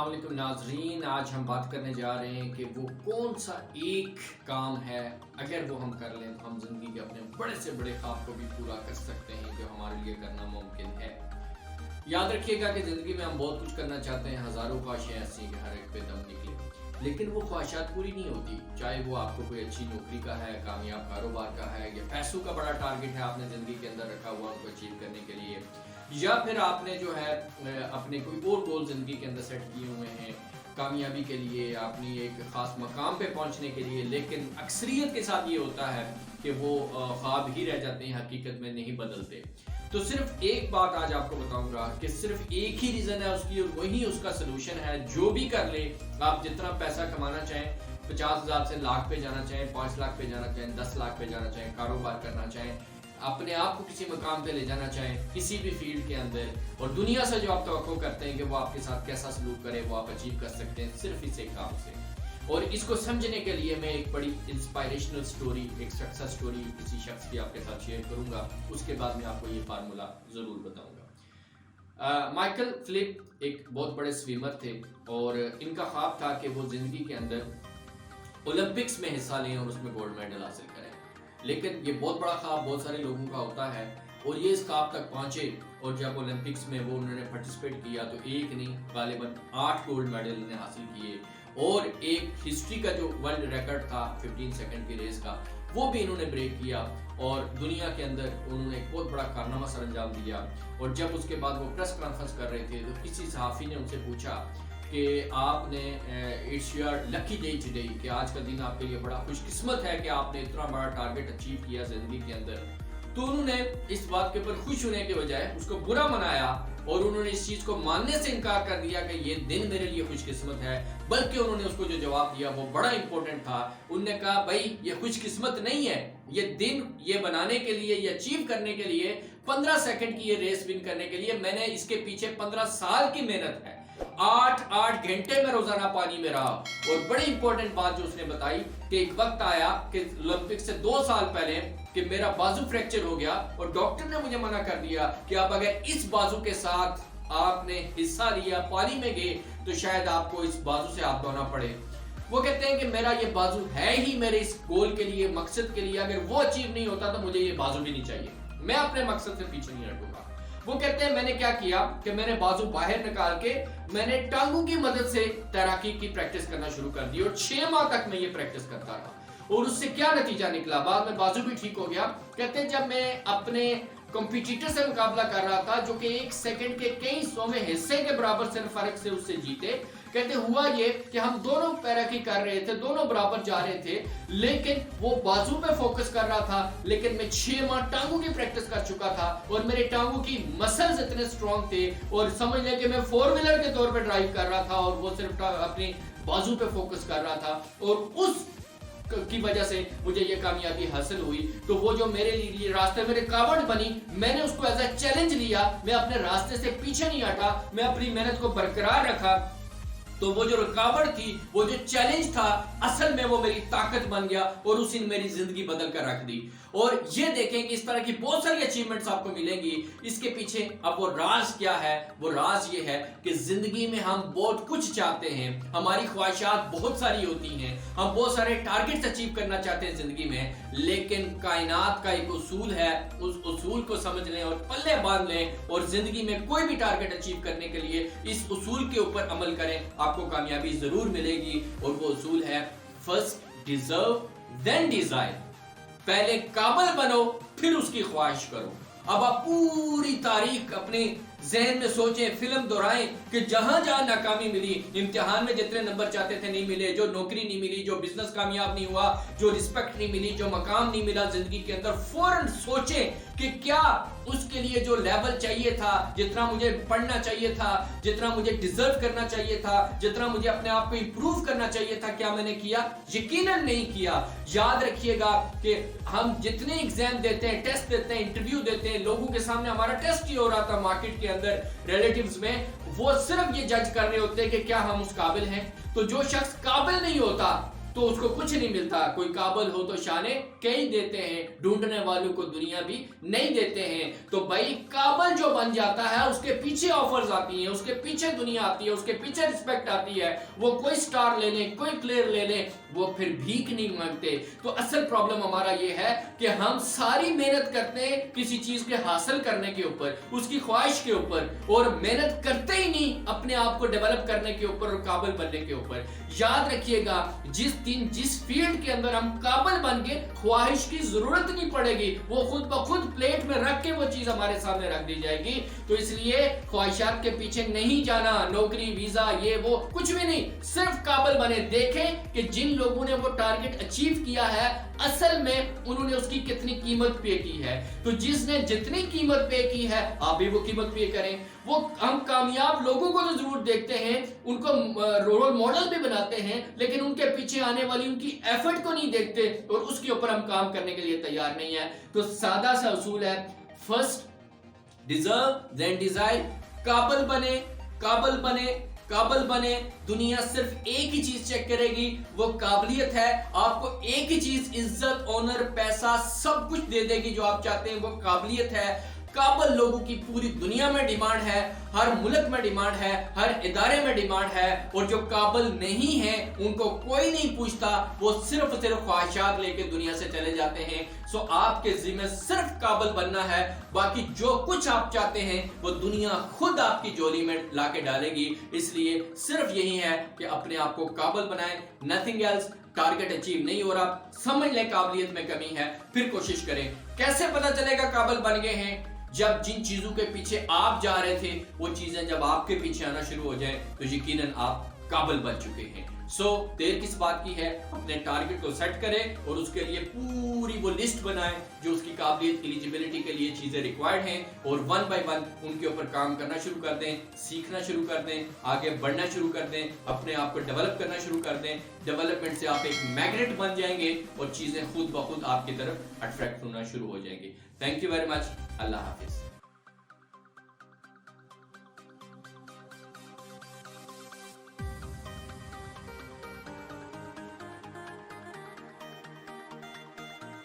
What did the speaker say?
अस्सलाम वालेकुम नाजरीन। आज हम बात करने जा रहे हैं कि वो कौन सा एक काम है अगर वो हम कर लें तो हम ज़िंदगी के अपने बड़े से बड़े ख्वाब को भी पूरा कर सकते हैं जो हमारे लिए करना मुमकिन है। याद रखिएगा कि ज़िंदगी में हम बहुत कुछ करना चाहते हैं, हज़ारों ख्वाहिशें ऐसी कि हर एक पे दम निकले, लेकिन वो ख्वाहिशात पूरी नहीं होती। चाहे वो आपको कोई अच्छी नौकरी का है, कामयाब कारोबार का है, या पैसों का बड़ा टारगेट है आपने ज़िंदगी के अंदर रखा हुआ उनको अचीव करने के लिए, या फिर आपने जो है अपने कोई और गोल ज़िंदगी के अंदर सेट किए हुए हैं कामयाबी के लिए, अपनी एक ख़ास मकाम पे पहुंचने के लिए, लेकिन अक्सरियत के साथ ये होता है कि वो ख्वाब ही रह जाते हैं, हकीकत में नहीं बदलते। तो सिर्फ एक बात आज आपको बताऊंगा कि सिर्फ एक ही रीज़न है उसकी और वही उसका सलूशन है। जो भी कर ले, आप जितना पैसा कमाना चाहें, 50,000 से लाख पे जाना चाहें, 5 लाख पे जाना चाहें, 10 लाख पे जाना चाहें, कारोबार करना चाहें, अपने आप को किसी मकाम पे ले जाना चाहें किसी भी फील्ड के अंदर, और दुनिया से जो आप तवक्को करते हैं कि वो आपके साथ कैसा सलूक करे, वो आप अचीव कर सकते हैं सिर्फ इस एक काम से। और इसको समझने के लिए मैं एक बड़ी इंस्पायरेशनल स्टोरी, एक सक्सेस स्टोरी किसी शख्स की आपके साथ शेयर करूंगा। उसके बाद मैं आपको ये फार्मूला ज़रूर बताऊंगा। माइकल फिलिप एक बहुत बड़े स्विमर थे और इनका ख्वाब था कि वो ज़िंदगी के अंदर ओलंपिक्स में हिस्सा लें और उसमें गोल्ड मेडल हासिल करें। लेकिन ये बहुत बड़ा ख्वाब बहुत सारे लोगों का होता है और ये इस ख्वाब तक पहुंचे, और जब ओलंपिक्स में वो उन्होंने पार्टिसिपेट किया तो एक नहीं गालिबन 8 गोल्ड मेडल उन्होंने हासिल किए, और एक हिस्ट्री का जो वर्ल्ड रिकॉर्ड था 15 सेकंड की रेस का वो भी इन्होंने ब्रेक किया, और दुनिया के अंदर उन्होंने एक बहुत बड़ा कारनामा सर अंजाम दिया। और जब उसके बाद वो प्रेस कॉन्फ्रेंस कर रहे थे तो किसी सहाफ़ी ने उनसे पूछा कि आपने it's your lucky day today, कि आज का दिन आपके लिए बड़ा खुशकिस्मत है कि आपने इतना बड़ा टारगेट अचीव किया जिंदगी के अंदर। तो उन्होंने इस बात के ऊपर खुश होने के बजाय उसको बुरा मनाया और उन्होंने इस चीज को मानने से इनकार कर दिया कि ये दिन मेरे लिए खुशकिस्मत है, बल्कि उन्होंने उसको जो जवाब दिया वो बड़ा इंपॉर्टेंट था। उन्होंने कहा भाई ये खुशकिस्मत नहीं है, ये दिन ये बनाने के लिए, ये अचीव करने के लिए, 15 सेकंड की ये रेस विन करने के लिए मैंने इसके पीछे 15 साल की मेहनत है, 8 घंटे में रोजाना पानी में रहा। और बड़ी इंपॉर्टेंट बात जो उसने बताई कि एक वक्त आया कि ओलंपिक से 2 साल पहले कि मेरा बाजू फ्रैक्चर हो गया और डॉक्टर ने मुझे मना कर दिया कि अब अगर इस बाजू के साथ आपने हिस्सा लिया, पानी में गए, तो शायद आपको इस बाजू से हाथ धोना पड़े। वो कहते हैं कि मेरा ये बाजू है ही मेरे इस गोल के लिए, मकसद के लिए, अगर वो अचीव नहीं होता तो मुझे ये बाजू भी नहीं चाहिए, मैं अपने मकसद से पीछे नहीं हटूंगा। वो कहते हैं मैंने क्या किया कि मैंने बाजू बाहर निकाल के मैंने टांगों की मदद से तैराकी की प्रैक्टिस करना शुरू कर दी, और 6 माह तक मैं ये प्रैक्टिस करता रहा, और उससे क्या नतीजा निकला, बाद में बाजू भी ठीक हो गया। कहते हैं जब मैं अपने कंपटीटर से मुकाबला कर रहा था जो कि 1 सेकंड के कई सौवें हिस्से के बराबर सिर्फ फर्क से उससे जीते, कहते हुआ ये कि हम दोनों तैराकी कर रहे थे, दोनों बराबर जा रहे थे, लेकिन वो बाजू पे फोकस कर रहा था, लेकिन मैं 6 माह टांगों की प्रैक्टिस कर चुका था और मेरे टांगों की मसल्स इतने स्ट्रॉन्ग थे, और समझ लें कि मैं 4 व्हीलर के तौर पे ड्राइव कर रहा था और वो सिर्फ अपनी बाजू पे फोकस कर रहा था, और उस की वजह से मुझे ये कामयाबी हासिल हुई। तो वो जो मेरे लिए रास्ते में रुकावट बनी, मैंने उसको एज अ चैलेंज लिया, मैं अपने रास्ते से पीछे नहीं हटा, मैं अपनी मेहनत को बरकरार रखा। तो वो जो रुकावट थी, वो जो चैलेंज था, असल में वो मेरी ताकत बन गया और उसी ने मेरी जिंदगी बदल कर रख दी। और ये देखें कि इस तरह की बहुत सारी अचीवमेंट्स आपको मिलेंगी। इसके पीछे अब वो राज क्या है, वो राज ये है कि जिंदगी में हम बहुत कुछ चाहते हैं, हमारी ख्वाहिशात बहुत सारी होती हैं, हम बहुत सारे टारगेट्स अचीव करना चाहते हैं जिंदगी में, लेकिन कायनात का एक उसूल है, उस उसूल को समझ लें और पल्ले बांध लें, और जिंदगी में कोई भी टारगेट अचीव करने के लिए इस उसूल के ऊपर अमल करें, आपको कामयाबी जरूर मिलेगी। और वो उसूल है फर्स्ट डिजर्व देन डिजायर, पहले काबिल बनो फिर उसकी ख्वाहिश करो। अब आप पूरी तारीख अपने जहन में सोचें, फिल्म दोहराएं कि जहां जहां नाकामी मिली, इम्तिहान में जितने नंबर चाहते थे नहीं मिले, जो नौकरी नहीं मिली, जो बिजनेस कामयाब नहीं हुआ, जो रिस्पेक्ट नहीं मिली, जो मकाम नहीं मिला जिंदगी के अंदर, फौरन सोचें कि क्या उसके लिए जो लेवल चाहिए था, जितना मुझे पढ़ना चाहिए था, जितना मुझे डिजर्व करना चाहिए था, जितना मुझे अपने आप को इंप्रूव करना चाहिए था, क्या मैंने किया? यकीनन नहीं किया। याद रखिएगा कि हम जितने एग्जाम देते हैं, टेस्ट देते हैं, इंटरव्यू देते हैं, लोगों के सामने हमारा टेस्ट ही हो रहा था मार्केट के अंदर, रिलेटिव्स में, वो सिर्फ ये जज कर रहे होते हैं कि क्या हम उस काबिल हैं। तो जो शख्स काबिल नहीं होता तो उसको कुछ नहीं मिलता। कोई काबिल हो तो शाने कई देते हैं, ढूंढने वालों को दुनिया भी नहीं देते हैं। तो भाई काबिल जो बन जाता है उसके पीछे ऑफर्स आती हैं, उसके पीछे दुनिया आती है, उसके पीछे रिस्पेक्ट आती है। वो कोई स्टार ले ले, कोई प्लेयर ले ले, वो फिर भीख नहीं मांगते। तो असल प्रॉब्लम हमारा ये है कि हम सारी मेहनत करते हैं किसी चीज के हासिल करने के ऊपर, उसकी ख्वाहिश के ऊपर, और मेहनत करते ही नहीं अपने आप को डेवलप करने के ऊपर और काबिल बनने के ऊपर। याद रखिएगा, जिस फील्ड के अंदर हम काबिल बन के ख्वाहिश की जरूरत नहीं पड़ेगी, वो खुद ब खुद प्लेट में रख के वो चीज हमारे सामने रख दी जाएगी। तो इसलिए ख्वाहिशात के पीछे नहीं जाना, नौकरी, वीजा, ये वो कुछ भी नहीं, सिर्फ काबिल बने। देखें कि जिन लोगों ने वो टारगेट अचीव किया है असल में उन्होंने उसकी कितनी कीमत पे की है। तो जिसने जितनी कीमत पे की है आप भी वो कीमत पे करें। वो हम कामयाब लोगों को तो जरूर देखते हैं, उनको रोल मॉडल भी बनाते हैं, लेकिन उनके पीछे आने वाली उनकी एफर्ट को नहीं देखते और उसके ऊपर हम काम करने के लिए तैयार नहीं है। तो सादा सा उसूल है, फर्स्ट डिजर्व देन डिजायर। काबिल बने, काबिल बने, काबिल बने। दुनिया सिर्फ एक ही चीज चेक करेगी, वो काबिलियत है। आपको एक ही चीज इज्जत, ऑनर, पैसा सब कुछ दे देगी जो आप चाहते हैं, वो काबिलियत है। काबिल लोगों की पूरी दुनिया में डिमांड है, हर मुल्क में डिमांड है, हर इदारे में डिमांड है। और जो काबिल नहीं है उनको कोई नहीं पूछता, वो सिर्फ ख्वाहिशात लेके दुनिया से चले जाते हैं। सो आपके जिम्मे सिर्फ काबिल बनना है, बाकी जो कुछ आप चाहते हैं वो दुनिया खुद आपकी झोली में लाके डालेगी। इसलिए सिर्फ यही है कि अपने आप को काबिल बनाएं, नथिंग एल्स। टारगेट अचीव नहीं हो रहा, समझ लें काबिलियत में कमी है, फिर कोशिश करें। कैसे पता चलेगा काबिल बन गए हैं? जब जिन चीजों के पीछे आप जा रहे थे वो चीजें जब आपके पीछे आना शुरू हो जाए तो यकीनन आप काबिल बन चुके हैं। सो देर किस बात की है, अपने टारगेट को सेट करें और उसके लिए पूरी वो लिस्ट बनाएं जो उसकी काबिलियत, एलिजिबिलिटी के लिए चीजें रिक्वायर्ड हैं, और वन बाय वन उनके ऊपर काम करना शुरू कर दें, सीखना शुरू कर दें, आगे बढ़ना शुरू कर दें, अपने आप को डेवलप करना शुरू कर दें। डेवलपमेंट से आप एक मैग्नेट बन जाएंगे और चीजें खुद ब खुद आपकी तरफ अट्रैक्ट होना शुरू हो जाएंगी। Thank you very much. Allah Hafiz.